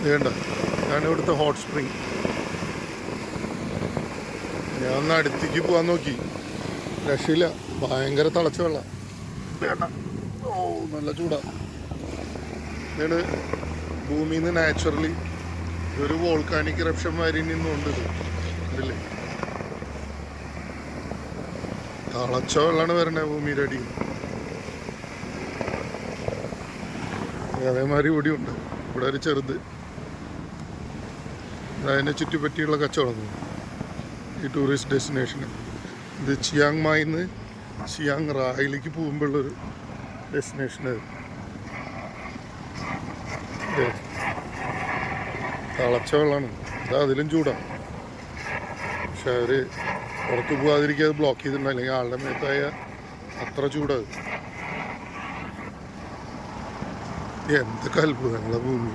വേണ്ട, ഞാൻ ഇവിടുത്തെ ഹോട്ട് സ്പ്രിങ്. ഞാൻ ഒന്ന് അടുത്തേക്ക് പോകാൻ നോക്കി, രക്ഷയില്ല, ഭയങ്കര തിളച്ച വെള്ളം. വേണ്ട, ഓ നല്ല ചൂടാ. ഇതാണ് ഭൂമിയിൽ നിന്ന് നാച്ചുറലി ഒരു വോൾക്കാനിക് ഇറപ്ഷൻ മാതിരി നിന്നുകൊണ്ട് ഇത് ഉണ്ടല്ലേ, തിളച്ച വെള്ളമാണ് വരണേ ഭൂമിയുടെ അടിയിൽ. അതേമാതിരി ഇവിടെ ഉണ്ട്, ഇവിടെ ഒരു ചെറുത്, അതിനെ ചുറ്റിപ്പറ്റിയുള്ള കച്ചവടം. ഈ ടൂറിസ്റ്റ് ഡെസ്റ്റിനേഷന് ഇത് ചിയാങ് മായിന്ന് ചിയാങ് റായിലേക്ക് പോകുമ്പോഴുള്ളൊരു ഡെസ്റ്റിനേഷനത്. തിളച്ച വെള്ളമാണ്, അത് അതിലും ചൂടാണ്. പക്ഷെ അവർ പുറത്ത് പോകാതിരിക്കാതെ ബ്ലോക്ക് ചെയ്തിട്ടുണ്ട്, അല്ലെങ്കിൽ ആളുടെ മേത്തായ അത്ര ചൂടാണ്. എന്തൊക്കെ അത്ഭുതങ്ങളാ ഭൂമി.